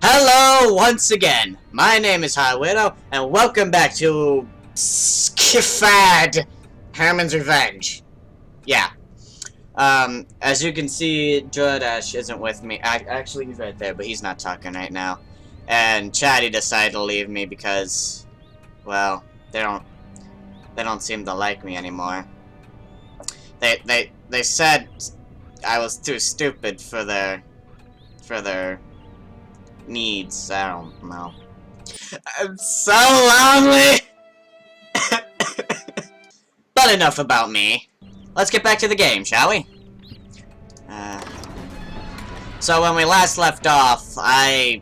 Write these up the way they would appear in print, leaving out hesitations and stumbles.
Hello once again. My name is Wierdo, and welcome back to CFAD, Herman's Revenge. Yeah. As you can see, Jordash isn't with me. Actually, he's right there, but he's not talking right now. And Chatty decided to leave me because, well, they don't seem to like me anymore. They said I was too stupid for their needs. I don't know. I'm so lonely! But enough about me. Let's get back to the game, shall we? So when we last left off, I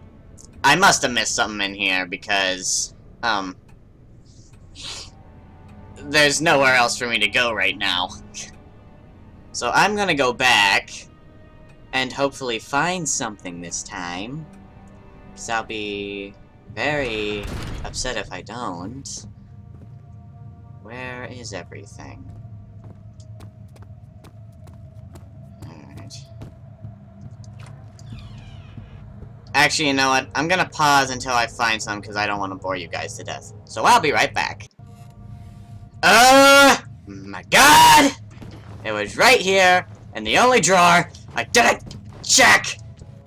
must have missed something in here because, there's nowhere else for me to go right now. So I'm gonna go back and hopefully find something this time. Because I'll be very upset if I don't. Where is everything? Alright. Actually, you know what? I'm gonna pause until I find some because I don't want to bore you guys to death. So I'll be right back. My god! It was right here, in the only drawer. I didn't check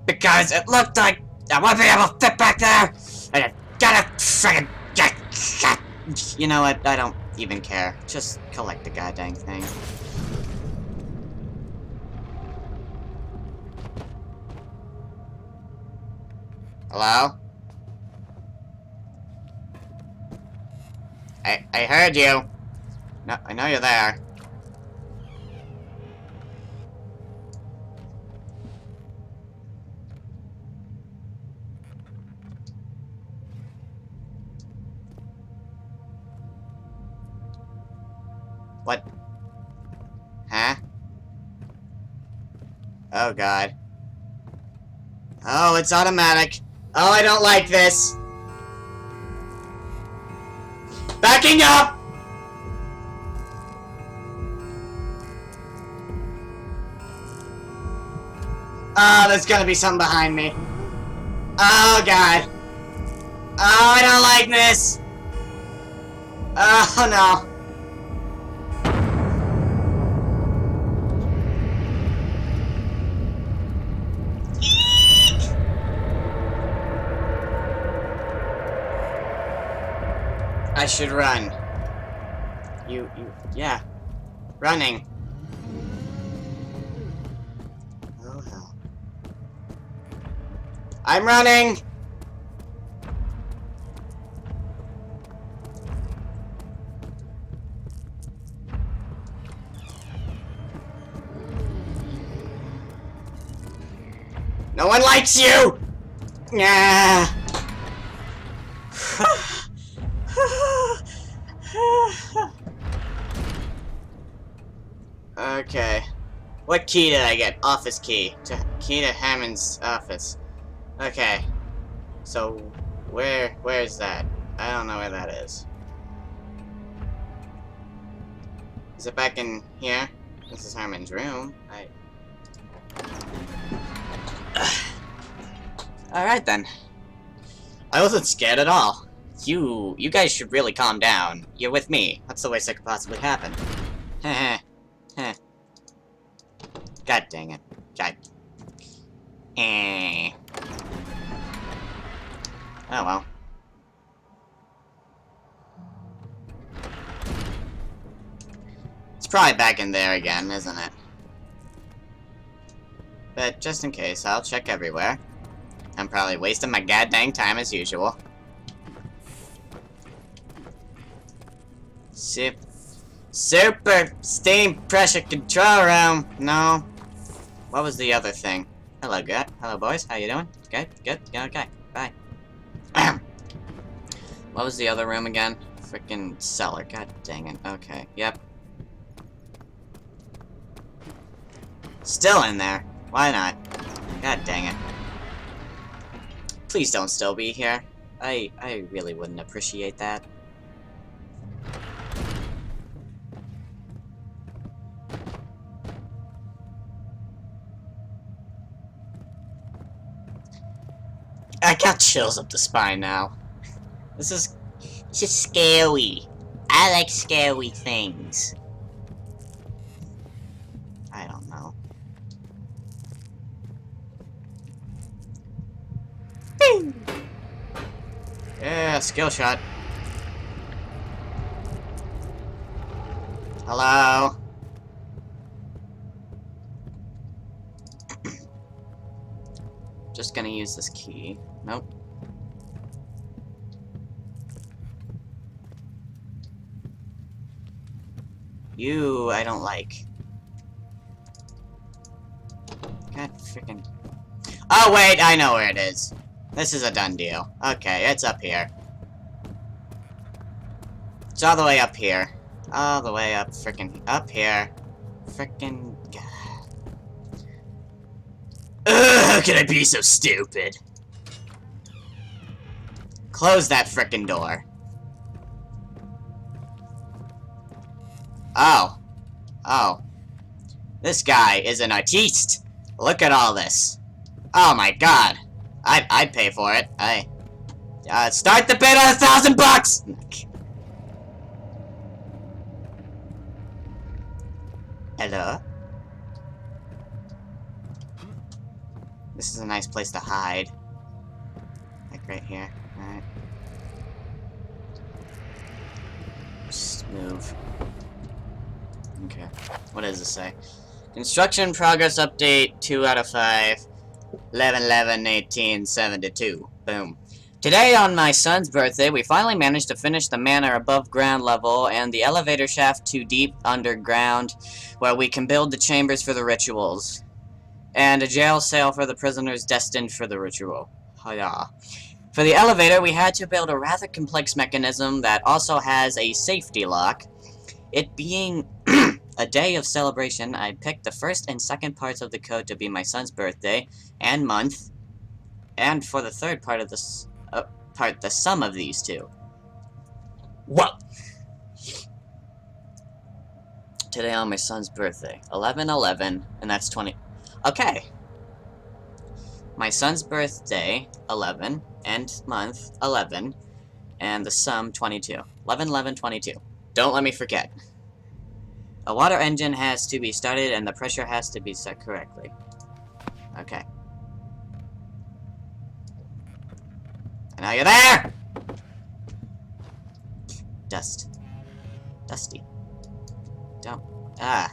because it looked like I won't be able to fit back there, and I gotta friggin' get. You know what? I don't even care. Just collect the goddamn thing. Hello? I heard you. No, I know you're there. What? Huh? Oh god. Oh, it's automatic. Oh, I don't like this. Backing up! Oh, there's gonna be something behind me. Oh god. Oh, I don't like this. Oh no. I should run. Yeah. Running. Oh hell. I'm running! No one likes you! Yeah. Okay. What key did I get? Office key. Key to Hammond's office. Okay. So, where is that? I don't know where that is. Is it back in here? This is Herman's room. Alright then. I wasn't scared at all. You guys should really calm down. You're with me. That's the worst that could possibly happen. Heh heh. God dang it. God. Oh well. It's probably back in there again, isn't it? But just in case, I'll check everywhere. I'm probably wasting my goddamn time as usual. Super steam pressure control room. No. What was the other thing? Hello, good. Hello, boys. How you doing? Good. Good. Yeah, okay. Bye. What was the other room again? Freaking cellar. God dang it. Okay. Yep. Still in there. Why not? God dang it. Please don't still be here. I really wouldn't appreciate that. I got chills up the spine now. This is scary. I like scary things. I don't know. Bing! Yeah, skill shot. Hello? Just gonna use this key. Nope. You, I don't like. God freaking. Oh, wait, I know where it is. This is a done deal. Okay, it's up here. It's all the way up here. All the way up, freaking up here. Freaking God. Ugh, how can I be so stupid? Close that frickin' door. Oh. Oh. This guy is an artiste. Look at all this. Oh my God. I'd pay for it. Start the bid on $1,000. Hello? This is a nice place to hide. Like right here. Alright. Just move. Okay. What does this say? Construction progress update 2 out of 5. 11/11/1872. Boom. Today, on my son's birthday, we finally managed to finish the manor above ground level and the elevator shaft to deep underground, where we can build the chambers for the rituals. And a jail cell for the prisoners destined for the ritual. Hiya. For the elevator, we had to build a rather complex mechanism that also has a safety lock. It being a day of celebration, I picked the first and second parts of the code to be my son's birthday and month, and for the third part of this the sum of these two. Whoa! Today on my son's birthday, 11/11, and that's 20. Okay. My son's birthday, 11, and month, 11, and the sum, 22. 11/11/22. Don't let me forget. A water engine has to be started, and the pressure has to be set correctly. Okay. And now you're there! Dust. Dusty. Don't. Ah.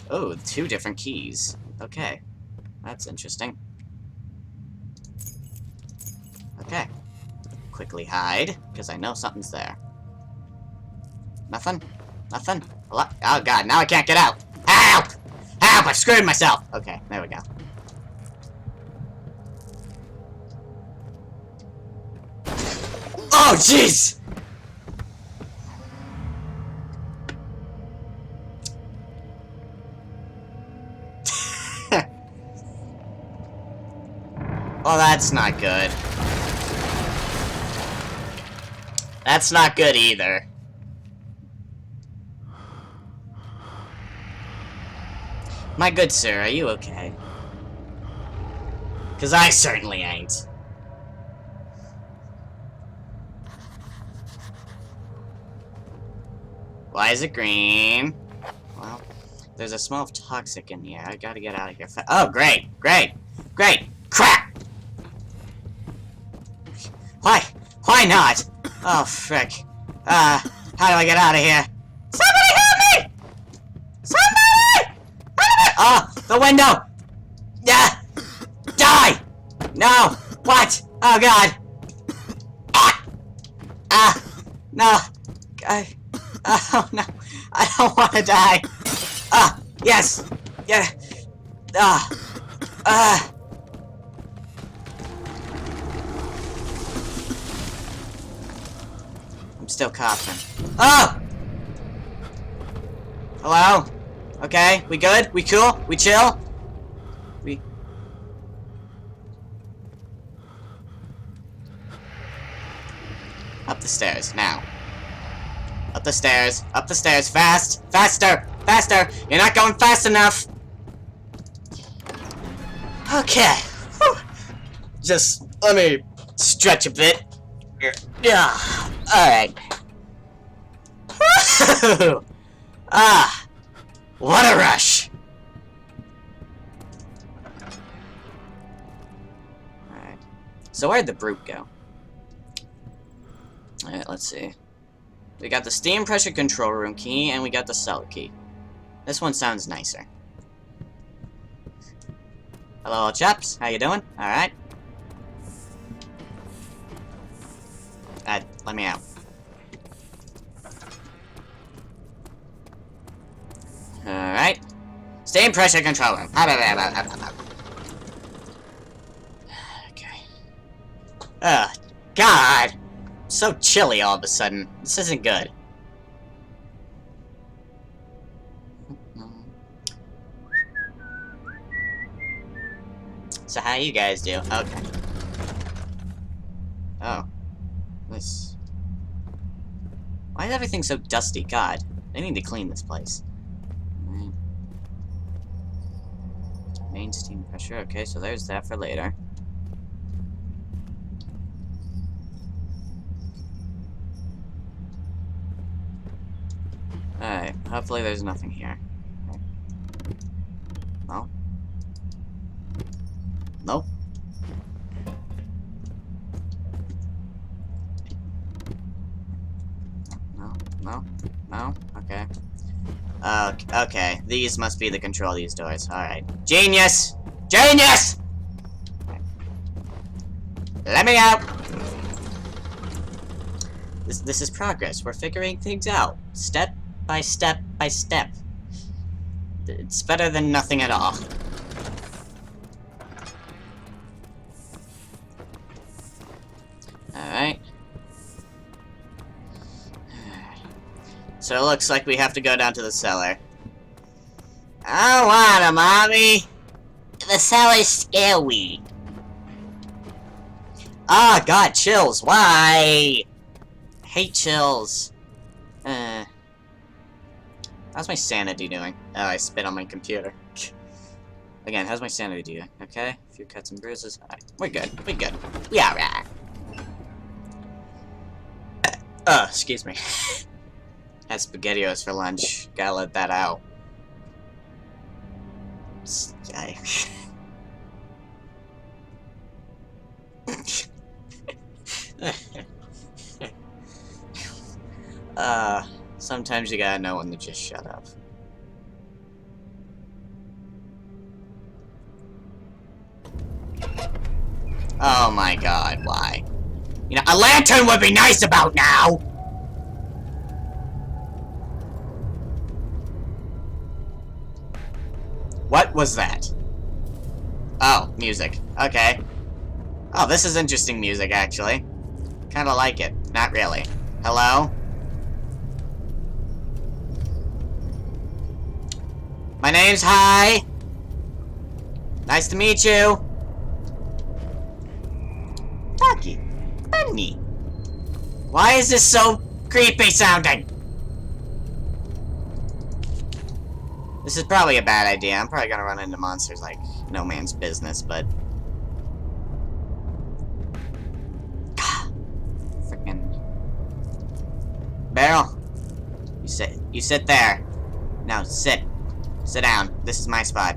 Oh, 2 different keys. Okay. That's interesting. Okay. Quickly hide, because I know something's there. Nothing? Nothing? Oh God, now I can't get out! Help! Help! I screwed myself! Okay, there we go. Oh, jeez! Well, that's not good. That's not good either. My good sir, are you okay? 'Cause I certainly ain't. Why is it green? Well, there's a smell of toxic in here. I gotta get out of here. Oh, great! Great! Great! Crap! Why? Why not? Oh, frick. How do I get out of here? Somebody help me! Somebody! Oh, the window! Yeah! Die! No! What? Oh, God! No! Oh, no! I don't want to die! Yes! Yeah! I'm still coughing. Oh! Hello? Okay, we good? We cool? We chill? We... Up the stairs, now. Up the stairs, fast! Faster! Faster! You're not going fast enough! Okay. Whew. Just let me stretch a bit. Yeah. Alright. Ah. What a rush. Alright. So where'd the brute go? Alright, let's see. We got the steam pressure control room key, and we got the cellar key. This one sounds nicer. Hello, chaps. How you doing? Alright. Let me out. Alright. Steam pressure control room. Okay. God! So chilly all of a sudden. This isn't good. So how you guys do? Okay. Oh. This. Why is everything so dusty? God. They need to clean this place. Right. Main steam pressure. Okay, so there's that for later. Alright, hopefully there's nothing here. Okay. No? Nope. No? No? Okay. Okay. These must be the control of these doors. Alright. Genius! Genius! Okay. Let me out! This is progress. We're figuring things out. Step by step by step. It's better than nothing at all. Alright. So it looks like we have to go down to the cellar. I don't wanna, Mommy! The cellar's scary. Ah, God, chills. Why? I hate chills. How's my sanity doing? Oh, I spit on my computer. Again, how's my sanity doing? Okay, a few cuts and bruises. Alright, we're good. We're good. We alright. Excuse me. Had SpaghettiOs for lunch. Gotta let that out. Sometimes you gotta know when to just shut up. Oh my God, why? You know, a lantern would be nice about now! What was that? Oh, music. Okay. Oh, this is interesting music, actually. Kinda like it. Not really. Hello? My name's Hi. Nice to meet you. Ducky. Bunny. Why is this so creepy sounding? This is probably a bad idea. I'm probably gonna run into monsters like no man's business, but... Frickin'... Barrel. You sit there. No, sit. Sit down. This is my spot.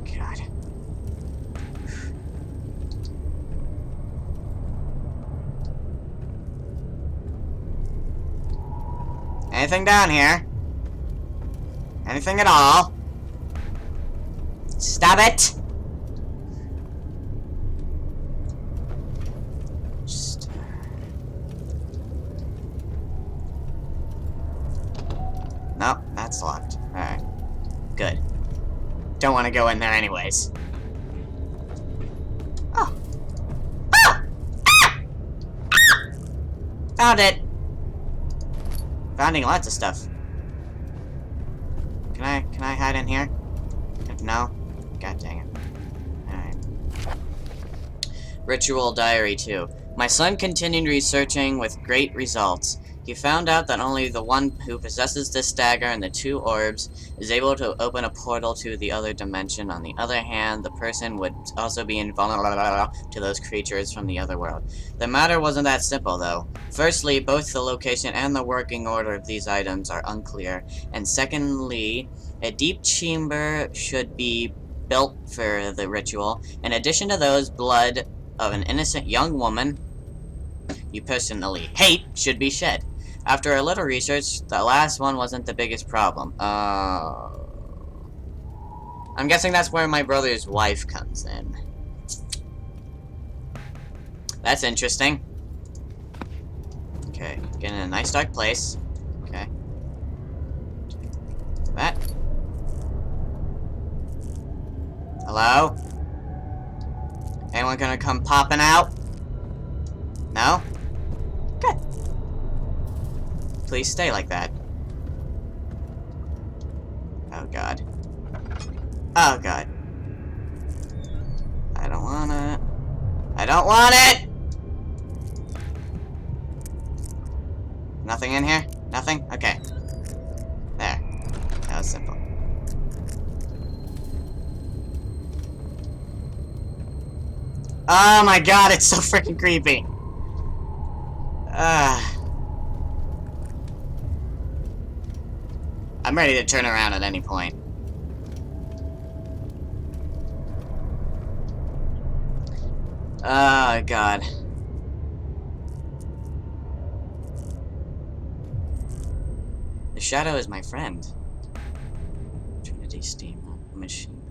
God. Anything down here? Anything at all? Stop it! Just... Nope, that's locked. Alright. Good. Don't want to go in there anyways. Oh. Oh! Ah! Ah! Found it! Finding lots of stuff. Can I hide in here? No? God dang it. Alright. Ritual diary 2. My son continued researching with great results. He found out that only the one who possesses this dagger and the 2 orbs is able to open a portal to the other dimension. On the other hand, the person would also be invulnerable to those creatures from the other world. The matter wasn't that simple, though. Firstly, both the location and the working order of these items are unclear, and secondly, a deep chamber should be built for the ritual. In addition to those, blood of an innocent young woman you personally hate should be shed. After a little research, the last one wasn't the biggest problem. I'm guessing that's where my brother's wife comes in. That's interesting. Okay, get in a nice dark place. Okay. That. Hello? Anyone gonna come popping out? No? Good. Please stay like that. Oh god. Oh god. I don't want it. I don't want it! Nothing in here? Nothing? Okay. There. That was simple. Oh my god, it's so freaking creepy. I'm ready to turn around at any point. Oh god. The shadow is my friend. Trinity steam machine.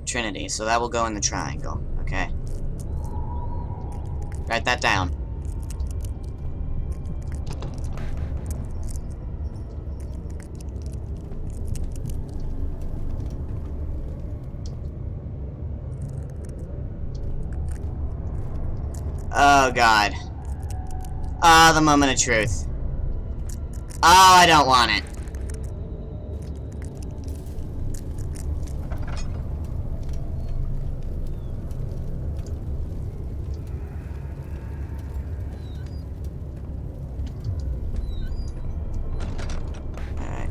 Trinity, so that will go in the triangle, okay? Write that down. Oh god. Ah, the moment of truth. Oh, I don't want it. Alright.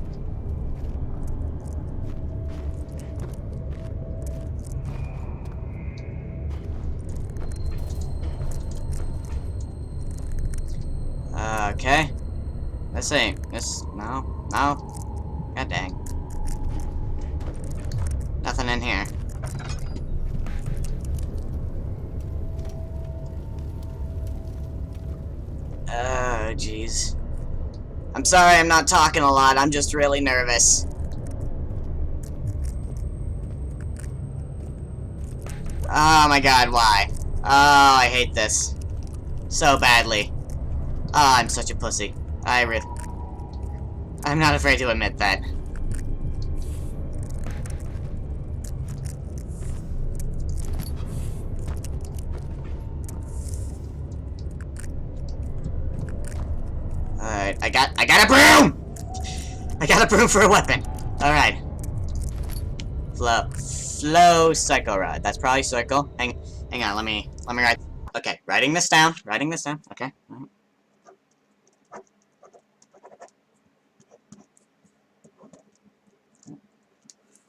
Okay. Let's see. This. No. No. God dang. Nothing in here. Oh, jeez. I'm sorry I'm not talking a lot. I'm just really nervous. Oh my god, why? Oh, I hate this. So badly. Oh, I'm such a pussy. I'm not afraid to admit that. Alright, I got a broom! I got a broom for a weapon. Alright. Flow cycle rod. That's probably circle. Hang on, let me write. Okay, writing this down. Okay.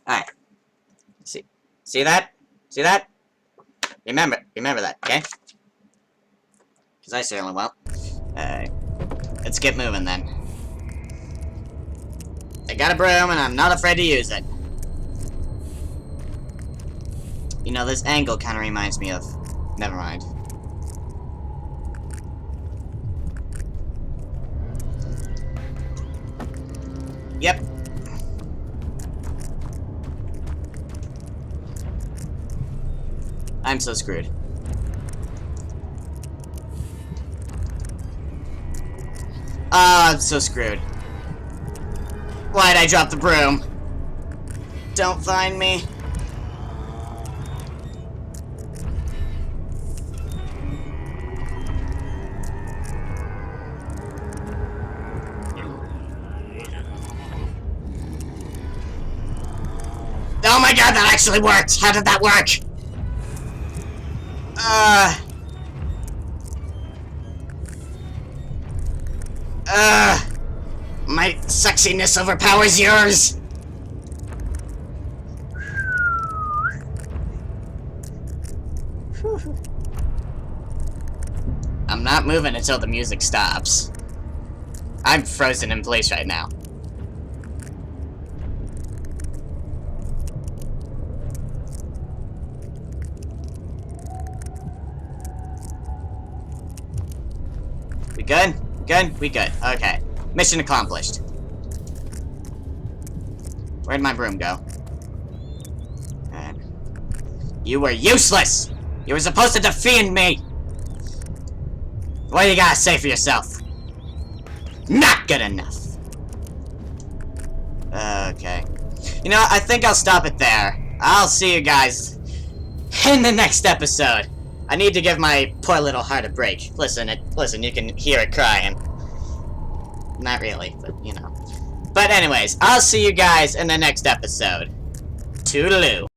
Alright. See that? See that? Remember that, okay? Because I certainly will. Alright. Let's get moving then. I got a broom and I'm not afraid to use it. You know, this angle kind of reminds me of... Never mind. Yep. I'm so screwed. Ah, I'm so screwed. Why'd I drop the broom? Don't find me. Oh my god, that actually worked! How did that work? My sexiness overpowers yours! I'm not moving until the music stops. I'm frozen in place right now. We good? Good? We good. Okay. Mission accomplished. Where'd my broom go? You were useless! You were supposed to defend me! What do you gotta say for yourself? Not good enough! Okay. You know, I think I'll stop it there. I'll see you guys in the next episode. I need to give my poor little heart a break. Listen, you can hear it crying. Not really, but you know. But anyways, I'll see you guys in the next episode. Toodaloo.